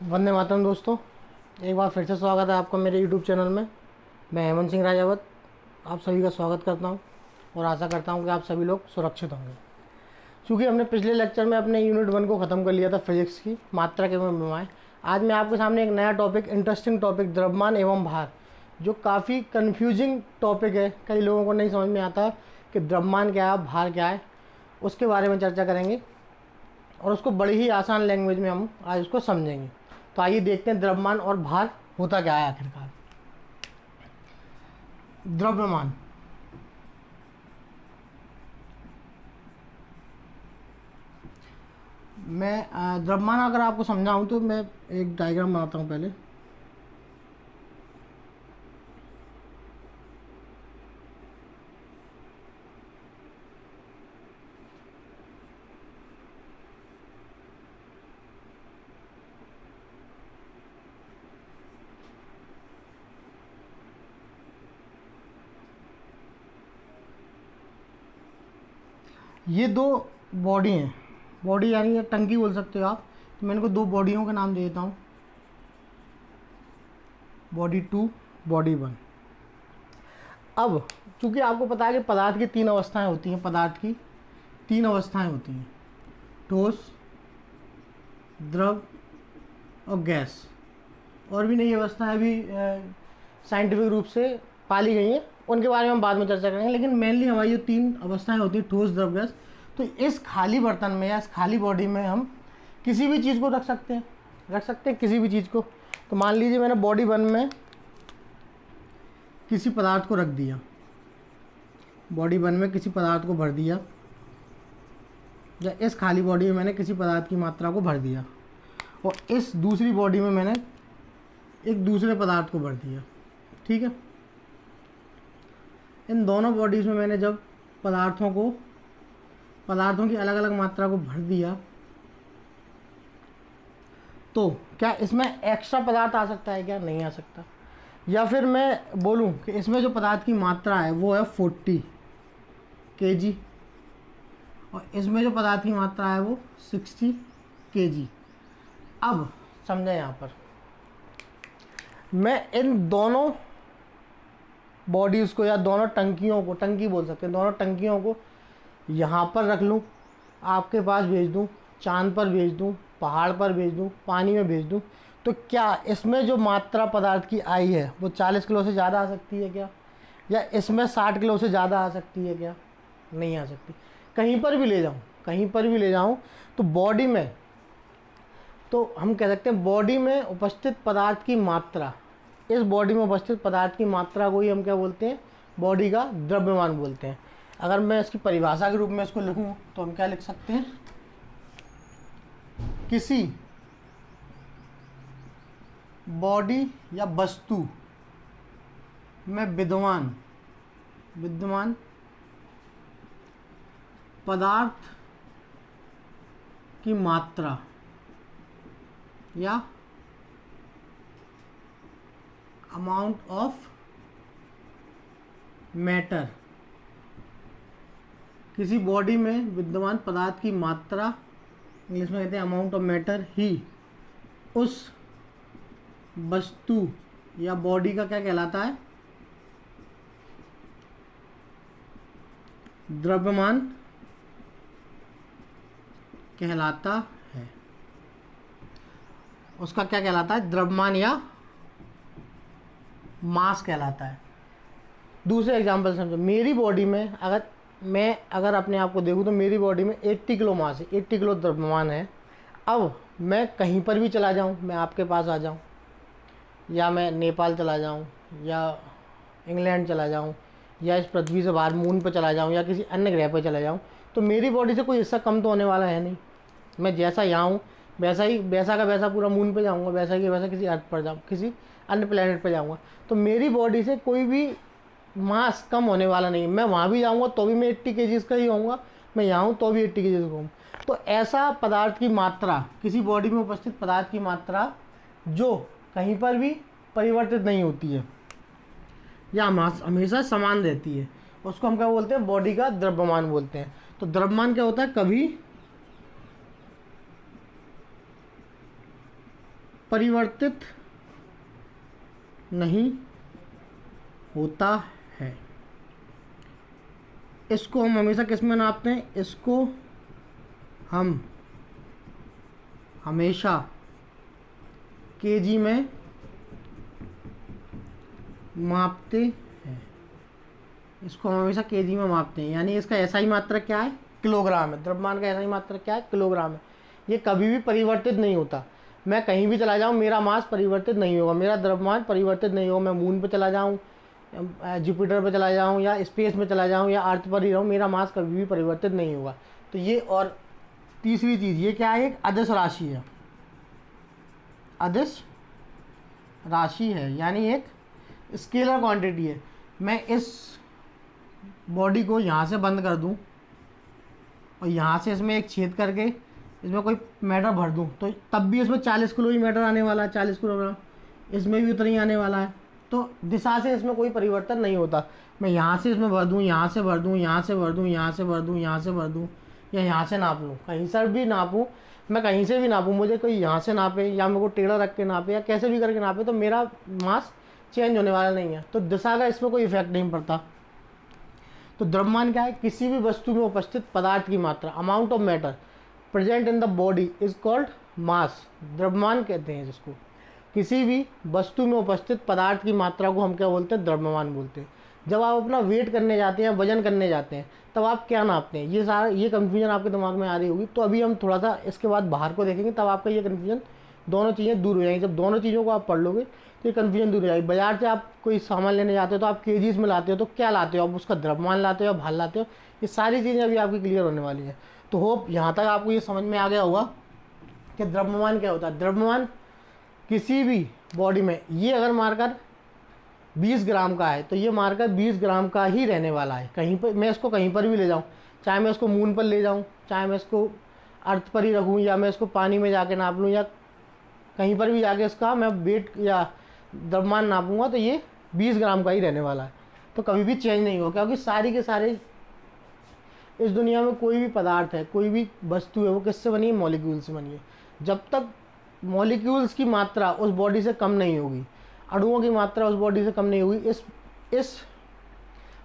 वंदे मातरम दोस्तों, एक बार फिर से स्वागत है आपका मेरे YouTube चैनल में। मैं हेमंत सिंह राजावत आप सभी का स्वागत करता हूं और आशा करता हूं कि आप सभी लोग सुरक्षित होंगे। क्योंकि हमने पिछले लेक्चर में अपने यूनिट 1 को ख़त्म कर लिया था, फिजिक्स की मात्रा एवं विमाएँ। आज मैं आपके सामने एक नया टॉपिक, इंटरेस्टिंग टॉपिक, द्रव्यमान एवं भार, जो काफ़ी कन्फ्यूजिंग टॉपिक है। कई लोगों को नहीं समझ में आता कि द्रव्यमान क्या है, भार क्या है, उसके बारे में चर्चा करेंगे और उसको बड़ी ही आसान लैंग्वेज में हम आज उसको समझेंगे। तो आइए देखते हैं द्रव्यमान और भार होता क्या है आखिरकार। द्रव्यमान, मैं द्रव्यमान अगर आपको समझाऊं तो मैं एक डायग्राम बनाता हूं पहले। ये दो बॉडी हैं, बॉडी यानी ये टंकी बोल सकते हो आप। तो मैं इनको दो बॉडियों के नाम दे देता हूँ, बॉडी 2, बॉडी 1। अब चूंकि आपको पता है कि पदार्थ की तीन अवस्थाएं होती हैं, पदार्थ की तीन अवस्थाएं होती हैं, ठोस, द्रव और गैस। और भी नई अवस्थाएं भी साइंटिफिक रूप से पाली गई हैं, उनके बारे में हम बाद में चर्चा करेंगे। लेकिन मेनली हमारी जो तीन अवस्थाएं होती हैं, ठोस, द्रव, गैस, तो इस खाली बर्तन में या इस खाली बॉडी में हम किसी भी चीज़ को रख सकते हैं किसी भी चीज़ को। तो मान लीजिए मैंने बॉडी 1 में किसी पदार्थ को रख दिया, बॉडी 1 में किसी पदार्थ को भर दिया, या इस खाली बॉडी में मैंने किसी पदार्थ की मात्रा को भर दिया, और इस दूसरी बॉडी में मैंने एक दूसरे पदार्थ को भर दिया। ठीक है, इन दोनों बॉडीज में मैंने जब पदार्थों की अलग अलग मात्रा को भर दिया, तो क्या इसमें एक्स्ट्रा पदार्थ आ सकता है? क्या नहीं आ सकता। या फिर मैं बोलूं कि इसमें जो पदार्थ की मात्रा है वो है 40 kg, और इसमें जो पदार्थ की मात्रा है वो 60 kg। अब समझें, यहाँ पर मैं इन दोनों बॉडीज़ को या दोनों टंकियों को, टंकी बोल सकते हैं, दोनों टंकियों को यहाँ पर रख लूँ, आपके पास भेज दूँ, चांद पर भेज दूँ, पहाड़ पर भेज दूँ, पानी में भेज दूँ, तो क्या इसमें जो मात्रा पदार्थ की आई है वो 40 किलो से ज़्यादा आ सकती है क्या? या इसमें 60 किलो से ज़्यादा आ सकती है क्या? नहीं आ सकती। कहीं पर भी ले जाऊँ तो बॉडी में, तो हम कह सकते हैं बॉडी में उपस्थित पदार्थ की मात्रा, इस बॉडी में उपस्थित पदार्थ की मात्रा को ही हम क्या बोलते हैं? बॉडी का द्रव्यमान बोलते हैं। अगर मैं इसकी परिभाषा के रूप में इसको लिखूं तो हम क्या लिख सकते हैं? किसी बॉडी या वस्तु में विद्यमान पदार्थ की मात्रा या अमाउंट ऑफ मैटर, किसी बॉडी में विद्यमान पदार्थ की मात्रा, इंग्लिश में कहते हैं अमाउंट ऑफ मैटर, ही उस वस्तु या बॉडी का क्या कहलाता है? द्रव्यमान कहलाता है। उसका क्या कहलाता है? द्रव्यमान या मास कहलाता है। दूसरे एग्जांपल समझो, मेरी बॉडी में अगर अपने आप को देखूं तो मेरी बॉडी में 80 किलो मास है, 80 किलो द्रव्यमान है। अब मैं कहीं पर भी चला जाऊं, मैं आपके पास आ जाऊं, या मैं नेपाल चला जाऊं, या इंग्लैंड चला जाऊं, या इस पृथ्वी से बाहर मून पर चला जाऊं, या किसी अन्य ग्रह पर चला जाऊं, तो मेरी बॉडी से कोई हिस्सा कम तो होने वाला है नहीं। मैं जैसा यहाँ हूँ वैसा का वैसा पूरा मून पे जाऊँगा, वैसा कि वैसा किसी अर्थ पर जाऊँ, किसी अन्य प्लेनेट पर जाऊँगा। तो मेरी बॉडी से कोई भी मास कम होने वाला नहीं। मैं वहाँ भी जाऊँगा तो भी मैं 80 kg का ही होऊंगा, मैं यहाँ हूँ तो भी 80 kg का हूँ। तो ऐसा पदार्थ की मात्रा, किसी बॉडी में उपस्थित पदार्थ की मात्रा जो कहीं पर भी परिवर्तित नहीं होती है या हमेशा समान रहती है, उसको हम क्या बोलते हैं? बॉडी का द्रव्यमान बोलते हैं। तो द्रव्यमान क्या होता है? परिवर्तित नहीं होता है। इसको हम हमेशा किस में नापते हैं? इसको हम हमेशा केजी में मापते हैं। इसको हम हमेशा केजी में मापते हैं, यानी इसका ऐसा ही मात्रक क्या है? किलोग्राम है। द्रव्यमान का ऐसा ही मात्रक क्या है? किलोग्राम है। ये कभी भी परिवर्तित नहीं होता। मैं कहीं भी चला जाऊँ, मेरा मास परिवर्तित नहीं होगा, मेरा द्रव्यमान परिवर्तित नहीं होगा। मैं मून पे चला जाऊँ, जुपिटर पे चला जाऊँ, या स्पेस में चला जाऊँ, या अर्थ पर ही रहूँ, मेरा मास कभी भी परिवर्तित नहीं होगा। तो ये, और तीसरी चीज़ ये क्या है? एक अदिश राशि है। अदिश राशि है यानी एक स्केलर क्वांटिटी है। मैं इस बॉडी को यहाँ से बंद कर दूँ और यहाँ से इसमें एक छेद करके इसमें कोई मैटर भर दूँ, तो तब भी इसमें 40 किलो ही मैटर आने वाला है, 40 किलोग्राम। इसमें भी उतना ही आने वाला है। तो दिशा से इसमें कोई परिवर्तन नहीं होता। मैं यहाँ से इसमें भर दूँ, यहाँ से भर दूँ, यहाँ से भर दूँ, यहाँ से भर दूँ, यहाँ से भर दूँ, या यहाँ से नाप लूँ, कहीं से भी नापूँ, मैं कहीं से भी नापूँ, मुझे कोई यहाँ से नापे या मेरे को टेढ़ा रख के नापे या कैसे भी करके नापे, तो मेरा मास चेंज होने वाला नहीं है। तो दिशा का इसमें कोई इफेक्ट नहीं पड़ता। तो द्रव्यमान क्या है? किसी भी वस्तु में उपस्थित पदार्थ की मात्रा, amount of matter present in the body is called मास। द्रव्यमान कहते हैं जिसको। किसी भी वस्तु में उपस्थित पदार्थ की मात्रा को हम क्या बोलते हैं? द्रव्यमान बोलते हैं। जब आप अपना वेट करने जाते हैं, वजन करने जाते हैं, तब आप क्या नापते हैं? ये सारा, ये कन्फ्यूजन आपके दिमाग में आ रही होगी। तो अभी हम थोड़ा सा इसके बाद बाहर को देखेंगे, तब आपका ये कन्फ्यूजन, दोनों चीज़ें दूर हो जाएंगी। जब दोनों चीज़ों को आप पढ़ लोगे तो ये कन्फ्यूजन दूर हो जाएगी। बाजार से आप कोई सामान लेने जाते हो तो आप केजीज में लाते हो, तो क्या लाते हो आप? उसका द्रव्यमान लाते हो या भार लाते हो? ये सारी चीज़ें अभी आपकी क्लियर होने वाली हैं। तो होप यहाँ तक आपको ये समझ में आ गया होगा कि द्रव्यमान क्या होता है। द्रव्यमान किसी भी बॉडी में, ये अगर मार्कर 20 ग्राम का है तो ये मार्कर 20 ग्राम का ही रहने वाला है। कहीं पर मैं इसको कहीं पर भी ले जाऊँ, चाहे मैं इसको मून पर ले जाऊँ, चाहे मैं इसको अर्थ पर ही रखूँ, या मैं इसको पानी में जाके नाप लूँ, या कहीं पर भी जाके इसका मैं वेट या द्रव्यमान नापूंगा, तो ये 20 ग्राम का ही रहने वाला है। तो कभी भी चेंज नहीं होगा, क्योंकि सारी के सारे इस दुनिया में कोई भी पदार्थ है, कोई भी वस्तु है, वो किससे बनी है? मॉलिक्यूल से बनी है। जब तक मॉलिक्यूल्स की मात्रा उस बॉडी से कम नहीं होगी, अणुओं की मात्रा उस बॉडी से कम नहीं होगी, इस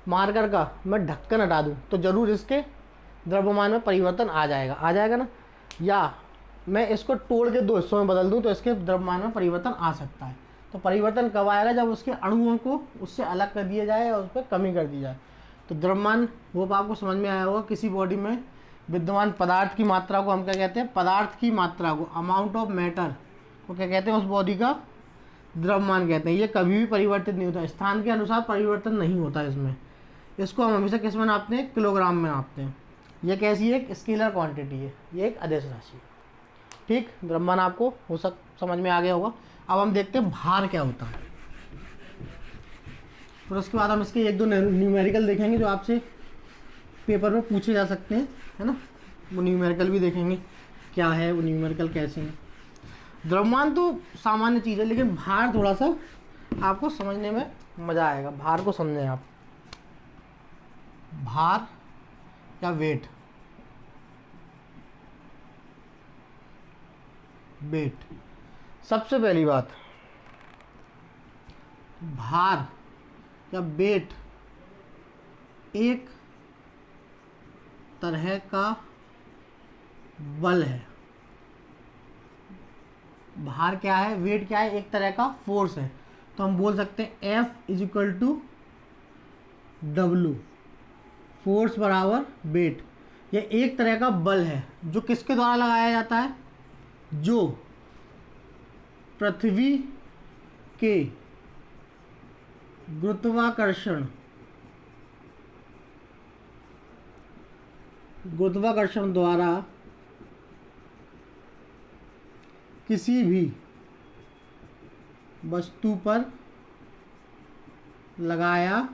मार्कर का मैं ढक्कन हटा दूं तो जरूर इसके द्रव्यमान में परिवर्तन आ जाएगा ना। या मैं इसको तोड़ के दो हिस्सों में बदल दूं तो इसके द्रव्यमान में परिवर्तन आ सकता है। तो परिवर्तन कब आएगा? जब उसके अणुओं को उससे अलग कर दिया जाए और उस पर कमी कर दी जाए। तो द्रव्यमान वो आपको समझ में आया होगा। किसी बॉडी में विद्यमान पदार्थ की मात्रा को हम क्या कहते हैं? पदार्थ की मात्रा को, अमाउंट ऑफ मैटर को क्या कहते हैं? उस बॉडी का द्रव्यमान कहते हैं। ये कभी भी परिवर्तित नहीं होता, स्थान के अनुसार परिवर्तन नहीं होता इसमें। इसको हम हमेशा किस में नापते हैं? किलोग्राम में नापते हैं। ये कैसी है? एक स्केलर क्वांटिटी है, ये एक अदिश राशि है। ठीक, द्रव्यमान आपको समझ में आ गया होगा। अब हम देखते हैं भार क्या होता है। फिर उसके बाद हम इसके एक दो न्यूमेरिकल देखेंगे जो आपसे पेपर में पूछे जा सकते हैं, है ना। वो न्यूमेरिकल भी देखेंगे क्या है, वो न्यूमेरिकल कैसे हैं। द्रव्यमान तो सामान्य चीज़ है, लेकिन भार थोड़ा सा आपको समझने में मज़ा आएगा। भार को समझें आप। भार या वेट, सबसे पहली बात, भार या वेट एक तरह का बल है। भार क्या है? वेट क्या है? एक तरह का फोर्स है। तो हम बोल सकते हैं F = W, फोर्स बराबर वेट। यह एक तरह का बल है जो किसके द्वारा लगाया जाता है? जो पृथ्वी के गुरुत्वाकर्षण द्वारा किसी भी वस्तु पर लगाया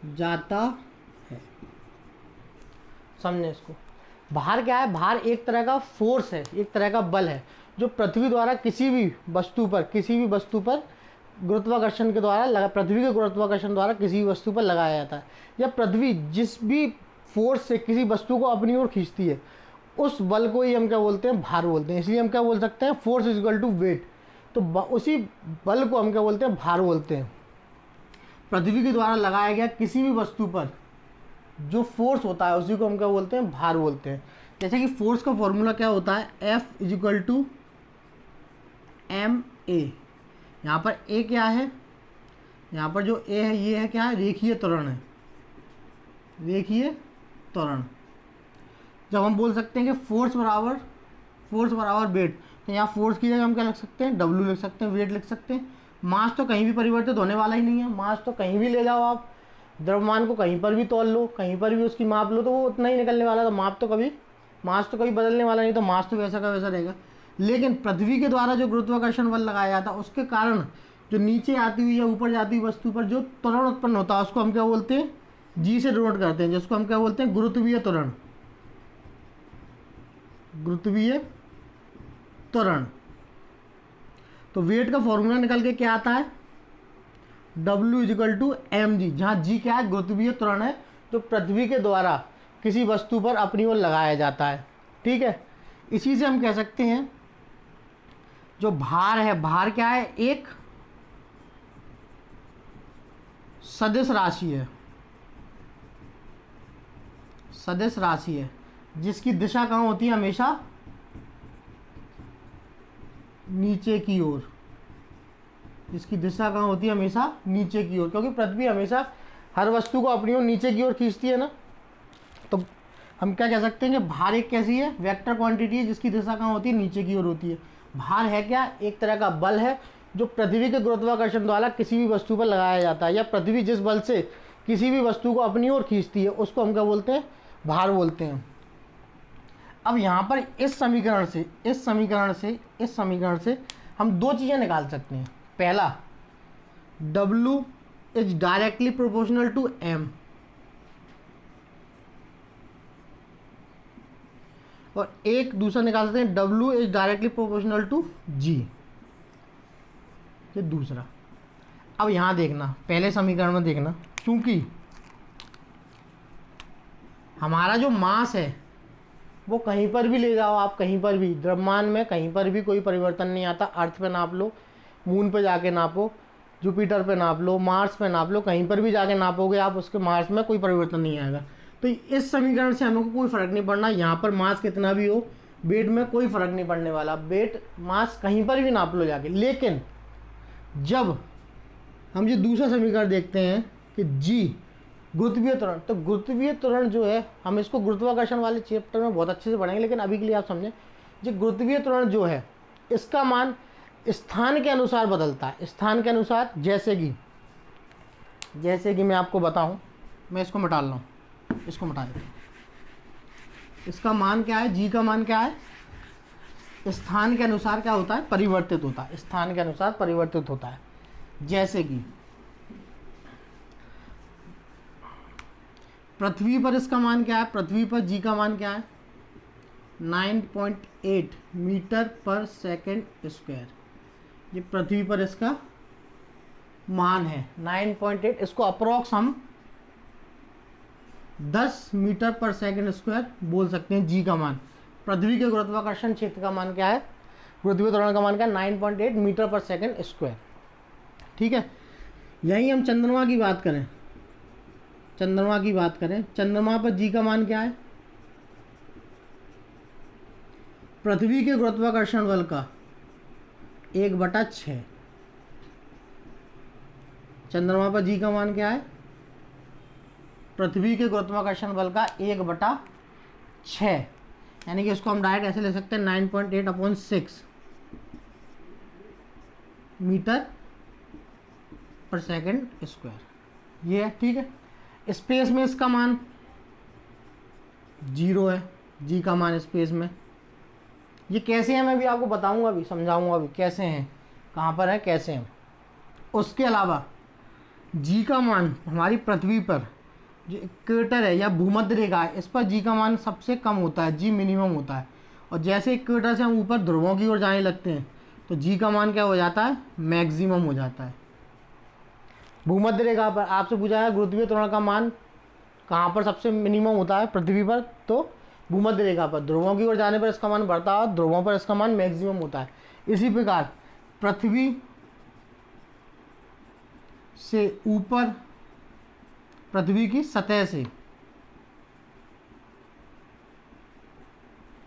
जाता है। समझे इसको। भार क्या है? भार एक तरह का फोर्स है, एक तरह का बल है जो पृथ्वी द्वारा किसी भी वस्तु पर गुरुत्वाकर्षण के द्वारा पृथ्वी के गुरुत्वाकर्षण द्वारा किसी भी वस्तु पर लगाया जाता है। या पृथ्वी जिस भी फोर्स से किसी वस्तु को अपनी ओर खींचती है, उस बल को ही हम क्या बोलते हैं, भार बोलते हैं। इसलिए हम क्या बोल सकते हैं, force is equal to weight. तो उसी बल को हम क्या बोलते हैं, भार बोलते हैं। पृथ्वी के द्वारा लगाया गया किसी भी वस्तु पर जो फोर्स होता है उसी को हम क्या बोलते हैं, भार बोलते हैं। जैसे कि फोर्स का फॉर्मूला क्या होता है, F is equal to m a. यहाँ पर ए क्या है, यहाँ पर जो ए है ये है क्या है, रेखीय त्वरण है, रेखीय त्वरण। जब हम बोल सकते हैं कि फोर्स बराबर वेट, तो यहाँ फोर्स की जगह हम क्या लिख सकते हैं, W लिख सकते हैं, वेट लिख सकते हैं। मास तो कहीं भी परिवर्तित होने वाला ही नहीं है, मास तो कहीं भी ले जाओ आप, द्रव्यमान को कहीं पर भी तौल लो, कहीं पर भी उसकी माप लो, तो वो उतना ही निकलने वाला। तो मास तो कभी बदलने वाला नहीं, तो मास तो वैसा का वैसा रहेगा। लेकिन पृथ्वी के द्वारा जो गुरुत्वाकर्षण बल लगाया जाता है उसके कारण जो नीचे आती हुई या ऊपर जाती हुई वस्तु पर जो त्वरण उत्पन्न होता है उसको हम क्या बोलते हैं, जी से डिनोट करते हैं, जिसको हम क्या बोलते हैं, गुरुत्वीय त्वरण। गुरुत्वीय त्वरण। तो वेट का फॉर्मूला निकल के क्या आता है, W is equal to M G, जहाँ जी क्या है, गुरुत्वीय त्वरण है जो पृथ्वी के द्वारा किसी वस्तु पर अपनी ओर लगाया जाता है। ठीक है, इसी से हम कह सकते हैं जो भार है, भार क्या है, एक सदिश राशि है, सदिश राशि है जिसकी दिशा कहाँ होती है, हमेशा नीचे की ओर, जिसकी दिशा कहाँ होती है, हमेशा नीचे की ओर, क्योंकि पृथ्वी हमेशा हर वस्तु को अपनी ओर नीचे की ओर खींचती है ना। तो हम क्या कह सकते हैं कि भार एक कैसी है, वेक्टर क्वांटिटी है जिसकी दिशा कहाँ होती है, नीचे की ओर होती है। भार है क्या, एक तरह का बल है जो पृथ्वी के गुरुत्वाकर्षण द्वारा किसी भी वस्तु पर लगाया जाता है, या पृथ्वी जिस बल से किसी भी वस्तु को अपनी ओर खींचती है उसको हम क्या बोलते हैं, भार बोलते हैं। अब यहाँ पर इस समीकरण से हम दो चीज़ें निकाल सकते हैं। पहला, W is directly proportional to M, और एक दूसरा निकाल सकते हैं, W is directly proportional to G, ये दूसरा। अब यहाँ देखना, पहले समीकरण में देखना, क्योंकि हमारा जो मास है वो कहीं पर भी ले जाओ आप, कहीं पर भी द्रव्यमान में कहीं पर भी कोई परिवर्तन नहीं आता। अर्थ पे नाप लो, मून पे जाके नापो, जुपिटर पे नाप लो, मार्स पे नाप लो, कहीं पर भी जाके नापोगे आप, उसके मास में कोई परिवर्तन नहीं आएगा। तो इस समीकरण से हमको कोई फर्क नहीं पड़ना, यहाँ पर मास कितना भी हो, वेट में कोई फर्क नहीं पड़ने वाला, वेट मास कहीं पर भी नाप लो जाके। लेकिन जब हम ये दूसरा समीकरण देखते हैं कि जी गुरुत्वीय त्वरण, तो गुरुत्वीय त्वरण जो है, हम इसको गुरुत्वाकर्षण वाले चैप्टर में बहुत अच्छे से पढ़ेंगे, लेकिन अभी के लिए आप समझें, जो गुरुत्वीय त्वरण जो है इसका मान स्थान के अनुसार बदलता है, स्थान के अनुसार। जैसे कि मैं आपको बताऊं, मैं इसको मिटा रहा हूँ, इसको मिटा देता हूँ। इसका मान क्या है, जी का मान क्या है, स्थान के अनुसार क्या होता है, परिवर्तित होता है, स्थान के अनुसार परिवर्तित होता है। जैसे कि पृथ्वी पर इसका मान क्या है, पृथ्वी पर जी का मान क्या है, 9.8 मीटर पर सेकंड स्क्वायर, ये पृथ्वी पर इसका मान है 9.8। इसको अप्रोक्स हम 10 मीटर पर सेकंड स्क्वायर बोल सकते हैं। जी का मान, पृथ्वी के गुरुत्वाकर्षण क्षेत्र का मान क्या है, गुरुत्वीय त्वरण का मान क्या है, 9.8 मीटर पर सेकंड स्क्वायर। ठीक है, यही हम चंद्रमा की बात करें, चंद्रमा पर जी का मान क्या है, पृथ्वी के गुरुत्वाकर्षण बल का 1/6। चंद्रमा पर जी का मान क्या है, पृथ्वी के गुरुत्वाकर्षण बल का 1/6, यानी कि इसको हम डायरेक्ट ऐसे ले सकते हैं 9.8/6 मीटर पर सेकंड स्क्वायर, ये है। ठीक है, स्पेस में इसका मान 0 है, जी का मान स्पेस में। ये कैसे हैं मैं भी आपको बताऊंगा, अभी समझाऊंगा अभी कैसे हैं, कहाँ पर है, कैसे हैं। उसके अलावा जी का मान हमारी पृथ्वी पर जो इक्वेटर है या भूमध्य रेखा है, इस पर जी का मान सबसे कम होता है, जी मिनिमम होता है। और जैसे इक्वेटर से हम ऊपर ध्रुवों की ओर जाने लगते हैं तो जी का मान क्या हो जाता है, मैक्सिमम हो जाता है। भूमध्य रेखा पर आपसे पूछा है गुरुत्वीय त्वरण का मान कहाँ पर सबसे मिनिमम होता है, पृथ्वी पर, तो भूमध्य रेखा पर, ध्रुवों की ओर जाने पर इसका मान बढ़ता है, ध्रुवों पर इसका मान मैक्सिमम होता है। इसी प्रकार पृथ्वी से ऊपर, पृथ्वी की सतह से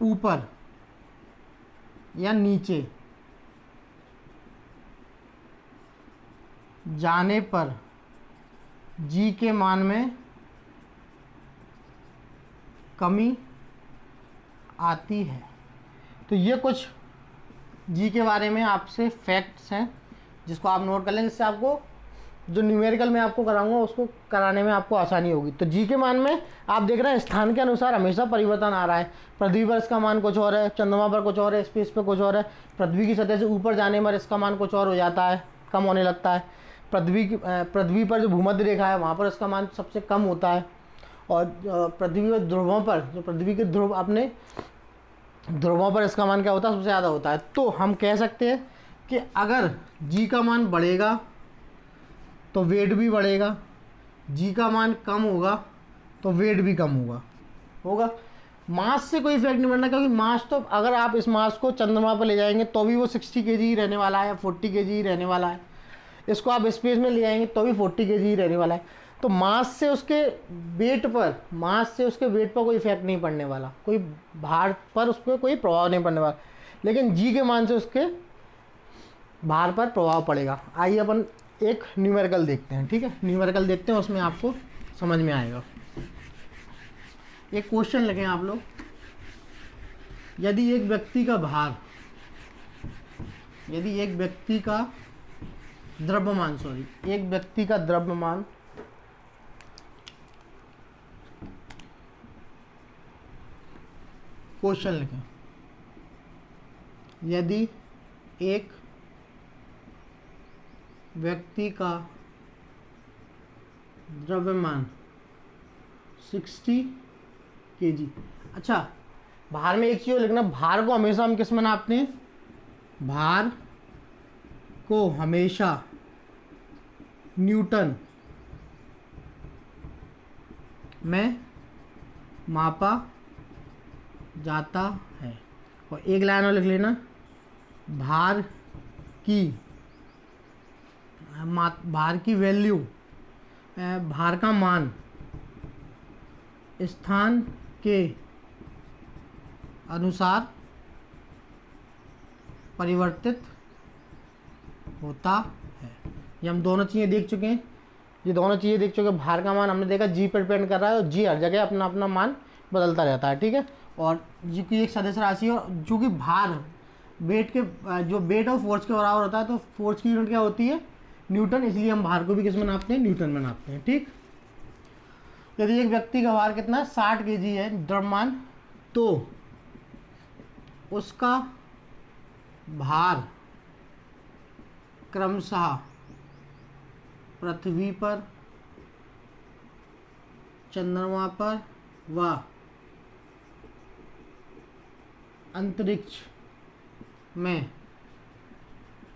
ऊपर या नीचे जाने पर जी के मान में कमी आती है। तो ये कुछ जी के बारे में आपसे फैक्ट्स हैं जिसको आप नोट कर लें, जिससे आपको जो न्यूमेरिकल में आपको कराऊंगा उसको कराने में आपको आसानी होगी। तो जी के मान में आप देख रहे हैं स्थान के अनुसार हमेशा परिवर्तन आ रहा है। पृथ्वी पर इसका मान कुछ और है, चंद्रमा पर कुछ और है, स्पेस पर कुछ और है। पृथ्वी की सतह से ऊपर जाने पर इसका मान कुछ और हो जाता है, कम होने लगता है। पृथ्वी पर जो भूमध्य रेखा है वहाँ पर इसका मान सबसे कम होता है। और पृथ्वी पर ध्रुवों पर, जो पृथ्वी के ध्रुव अपने ध्रुवों पर इसका मान क्या होता है, सबसे ज़्यादा होता है। तो हम कह सकते हैं कि अगर जी का मान बढ़ेगा तो वेट भी बढ़ेगा, जी का मान कम होगा तो वेट भी कम होगा। मास से कोई इफेक्ट नहीं पड़ना, क्योंकि मास तो अगर आप इस मास को चंद्रमा पर ले जाएंगे तो भी वो 60 kg ही रहने वाला है, 40 kg ही रहने वाला है। इसको आप स्पेस में ले जाएंगे तो भी 40 kg ही रहने वाला है। तो मास से उसके वेट पर कोई इफेक्ट नहीं पड़ने वाला, कोई भार पर उस पर कोई प्रभाव नहीं पड़ने वाला। लेकिन जी के मान से उसके भार पर प्रभाव पड़ेगा। आइए अपन एक न्यूमेरिकल देखते हैं, ठीक है। न्यूमेरिकल देखते हैं, उसमें आपको समझ में आएगा। एक क्वेश्चन लिखें आप लोग। यदि एक व्यक्ति का द्रव्यमान क्वेश्चन लिखें। यदि एक व्यक्ति का द्रव्यमान 60 kg। अच्छा, भार में एक चीज़ लिखना, भार को हमेशा हम किस में नापते हैं? भार को हमेशा न्यूटन में मापा जाता है। और एक लाइन और लिख लेना, भार की वैल्यू, भार का मान स्थान के अनुसार परिवर्तित होता है। ये हम दोनों चीज़ें देख चुके हैं। भार का मान हमने देखा जी पर डिपेंड कर रहा है, और जी हर जगह अपना अपना मान बदलता रहता है, ठीक है। और जी की एक सदस्य राशि है, जो कि भार जो वेट और फोर्स के बराबर होता है, तो फोर्स की यूनिट क्या होती है? न्यूटन। इसलिए हम भार को भी किस में नापते हैं? न्यूटन में नापते हैं, ठीक। यदि एक व्यक्ति का भार कितना 60 kg है द्रव्यमान, तो उसका भार क्रमशः पृथ्वी पर, चंद्रमा पर व अंतरिक्ष में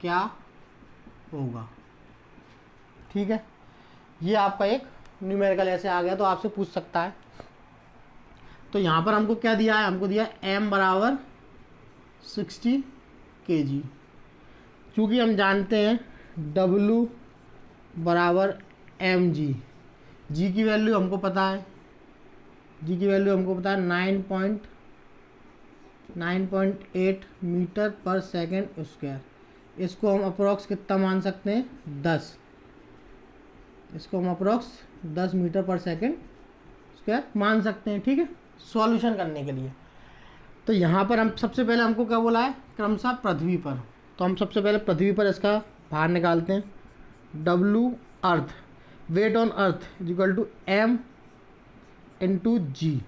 क्या होगा? ठीक है, ये आपका एक न्यूमेरिकल ऐसे आ गया तो आपसे पूछ सकता है। तो यहाँ पर हमको क्या दिया है? हमको दिया m बराबर 60 kg। चूँकि हम जानते हैं W बराबर mg, g की वैल्यू हमको पता है, 9.8 मीटर पर सेकेंड स्क्वायर। इसको हम अप्रोक्स कितना मान सकते हैं? 10। इसको हम अप्रोक्स 10 मीटर पर सेकेंड स्क्वायर मान सकते हैं, ठीक है, सॉल्यूशन करने के लिए। तो यहाँ पर हम सबसे पहले हमको क्या बोला है? क्रमशः पृथ्वी पर। तो हम सबसे पहले पृथ्वी पर इसका भार निकालते हैं। W earth, weight on earth is equal to m into g.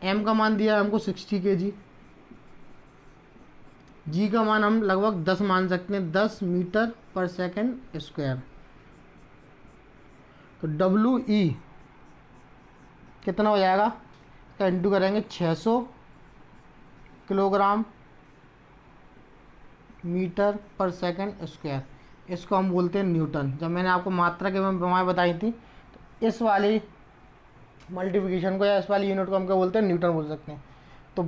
m का मान दिया है हमको 60 kg, g का मान हम लगभग 10 मान सकते हैं, 10 मीटर पर सेकेंड स्क्वायर। तो WE कितना हो जाएगा? इसका इंटू करेंगे 600 किलोग्राम मीटर पर सेकेंड स्क्वायर। इसको हम बोलते हैं न्यूटन। जब मैंने आपको मात्रा के प्रमाण बताई थी, तो इस वाली मल्टीप्लिकेशन को या इस वाली यूनिट को हम क्या बोलते हैं, न्यूटन बोल सकते हैं। तो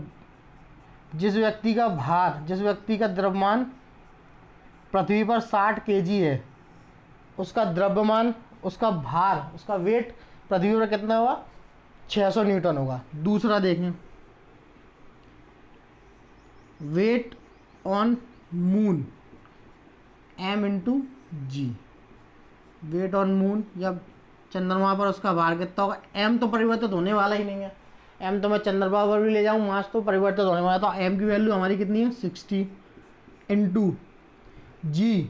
जिस व्यक्ति का भार, जिस व्यक्ति का द्रव्यमान पृथ्वी पर 60 केजी है, उसका द्रव्यमान, उसका भार, उसका वेट पृथ्वी पर कितना होगा, 600 न्यूटन होगा। दूसरा देखें, weight on moon m into g. Weight on moon या चंद्रमा पर उसका भार कितना होगा, m तो परिवर्तित होने वाला ही नहीं है, m तो मैं चंद्रमा पर भी ले जाऊँ, मास तो परिवर्तित होने वाला, तो m की वैल्यू हमारी कितनी है, 60 इंटू जी।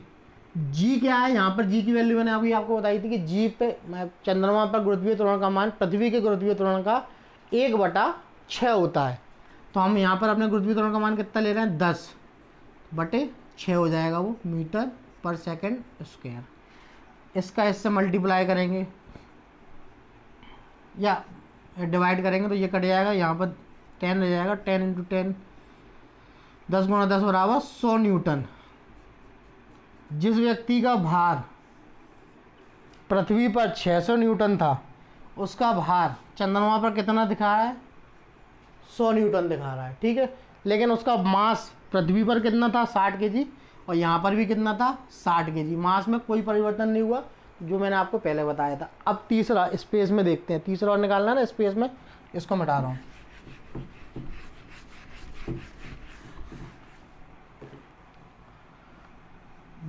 जी क्या है यहाँ पर, जी की वैल्यू मैंने अभी आपको बताई थी कि जी पे चंद्रमा पर गुरुत्वीय त्वरण का मान पृथ्वी के गुरुत्वीय त्वरण का 1/6 होता है। तो हम यहाँ पर अपने गुरुत्वीय त्वरण का मान कितना ले रहे हैं, 10/6 हो जाएगा वो, मीटर पर सेकंड स्क्वायर। इसका इससे मल्टीप्लाई करेंगे या डिवाइड करेंगे तो ये कट जाएगा, यहाँ पर 10 रह जाएगा, 10 इंटू 10, 10 गुणा 10 बराबर 100 न्यूटन। जिस व्यक्ति का भार पृथ्वी पर 600 न्यूटन था, उसका भार चंद्रमा पर कितना दिखा रहा है, 100 न्यूटन दिखा रहा है, ठीक है। लेकिन उसका मास पृथ्वी पर कितना था, 60 केजी, और यहाँ पर भी कितना था, 60 केजी। मास में कोई परिवर्तन नहीं हुआ, जो मैंने आपको पहले बताया था। अब तीसरा स्पेस में देखते हैं, तीसरा और निकालना है ना स्पेस में, इसको मिटा रहा हूँ।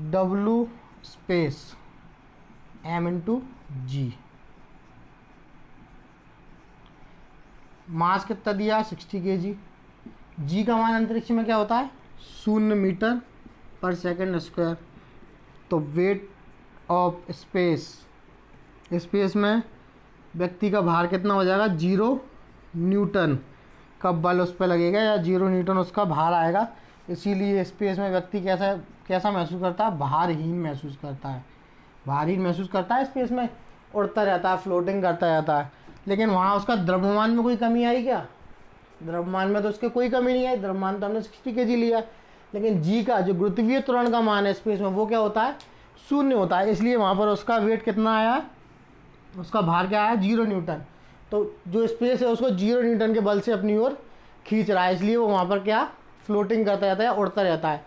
W स्पेस m इंटू जी। मास कितना दिया, 60 केजी। जी का मान अंतरिक्ष में क्या होता है, 0 मीटर पर सेकंड स्क्वायर। तो वेट ऑफ स्पेस, स्पेस में व्यक्ति का भार कितना हो जाएगा, 0 न्यूटन का बल उस पर लगेगा या 0 न्यूटन उसका भार आएगा। इसीलिए स्पेस में व्यक्ति कैसा महसूस करता है, भारहीन महसूस करता है, भारहीन महसूस करता है। स्पेस में उड़ता रहता है, फ्लोटिंग करता रहता है। लेकिन वहाँ उसका द्रव्यमान में कोई कमी आई क्या, द्रव्यमान में तो उसके कोई कमी नहीं आई, द्रव्यमान तो हमने 60 केजी लिया। लेकिन जी का जो गुरुत्वीय त्वरण का मान है स्पेस में, वो क्या होता है, 0 होता है। इसलिए वहाँ पर उसका वेट कितना आया, उसका भार क्या आया, 0 न्यूटन। तो जो स्पेस है उसको 0 न्यूटन के बल से अपनी ओर खींच रहा है, इसलिए वो वहाँ पर क्या, फ्लोटिंग करता रहता है, उड़ता रहता है।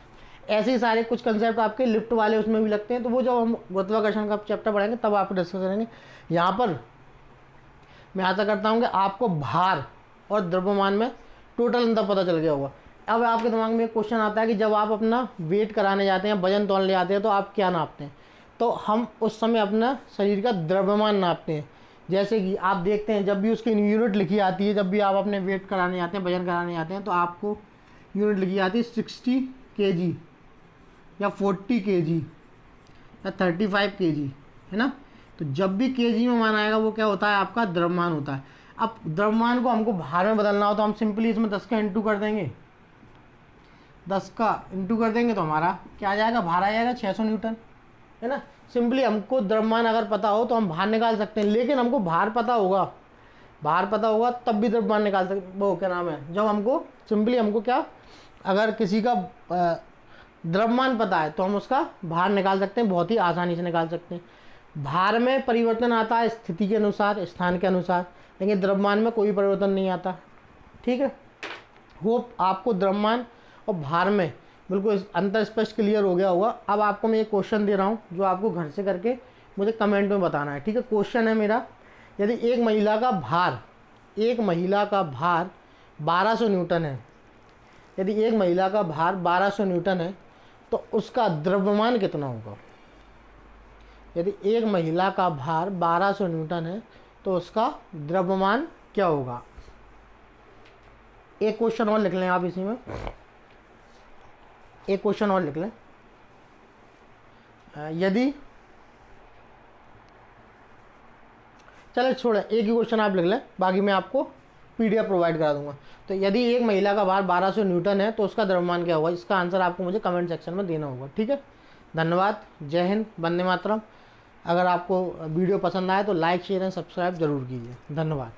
ऐसे ही सारे कुछ कंसेप्ट आपके लिफ्ट वाले उसमें भी लगते हैं, तो वो जब हम गुरुत्वाकर्षण का चैप्टर पढ़ेंगे तब आप डिस्कस करेंगे। यहाँ पर मैं आशा करता हूँ कि आपको भार और द्रव्यमान में टोटल अंतर पता चल गया होगा। अब आपके दिमाग में एक क्वेश्चन आता है कि जब आप अपना वेट कराने जाते हैं, वजन तौलने जाते हैं, तो आप क्या नापते हैं। तो हम उस समय अपना शरीर का द्रव्यमान नापते हैं। जैसे कि आप देखते हैं जब भी उसकी यूनिट लिखी आती है, जब भी आप अपने वेट कराने जाते हैं, वजन कराने जाते हैं, तो आपको यूनिट लिखी आती है 60 केजी या 40 केजी या 35 केजी, है ना। तो जब भी केजी में मान आएगा वो क्या होता है, आपका द्रव्यमान होता है। अब द्रव्यमान को हमको भार में बदलना हो तो हम सिंपली इसमें 10 का इंटू कर देंगे, 10 का इंटू कर देंगे तो हमारा क्या आ जाएगा, भार आ जाएगा 600 न्यूटन, है ना। सिंपली हमको द्रव्यमान अगर पता हो तो हम भार निकाल सकते हैं, लेकिन हमको भार पता होगा, भार पता होगा तब भी द्रव्यमान निकाल सकते, वो क्या नाम है, जब हमको सिंपली हमको क्या, अगर किसी का द्रव्यमान पता है तो हम उसका भार निकाल सकते हैं, बहुत ही आसानी से निकाल सकते हैं। भार में परिवर्तन आता है स्थिति के अनुसार, स्थान के अनुसार, लेकिन द्रव्यमान में कोई परिवर्तन नहीं आता, ठीक है। होप आपको द्रव्यमान और भार में बिल्कुल अंतर स्पष्ट क्लियर हो गया होगा। अब आपको मैं एक क्वेश्चन दे रहा हूँ जो आपको घर से करके मुझे कमेंट में बताना है, ठीक है। क्वेश्चन है मेरा, यदि एक महिला का भार 1200 न्यूटन है, यदि एक महिला का भार 1200 न्यूटन है तो उसका द्रव्यमान कितना होगा। यदि एक महिला का भार 1200 न्यूटन है तो उसका द्रव्यमान क्या होगा। एक क्वेश्चन और लिख लें आप, इसी में एक क्वेश्चन और लिख लें। यदि चलो छोड़े, एक ही क्वेश्चन आप लिख लें, बाकी मैं आपको PDF प्रोवाइड करा दूंगा। तो यदि एक महिला का भार 1200 न्यूटन है तो उसका द्रव्यमान क्या होगा, इसका आंसर आपको मुझे कमेंट सेक्शन में देना होगा, ठीक है। धन्यवाद, जय हिंद, वंदे मातरम। अगर आपको वीडियो पसंद आए तो लाइक, शेयर एंड सब्सक्राइब जरूर कीजिए। धन्यवाद।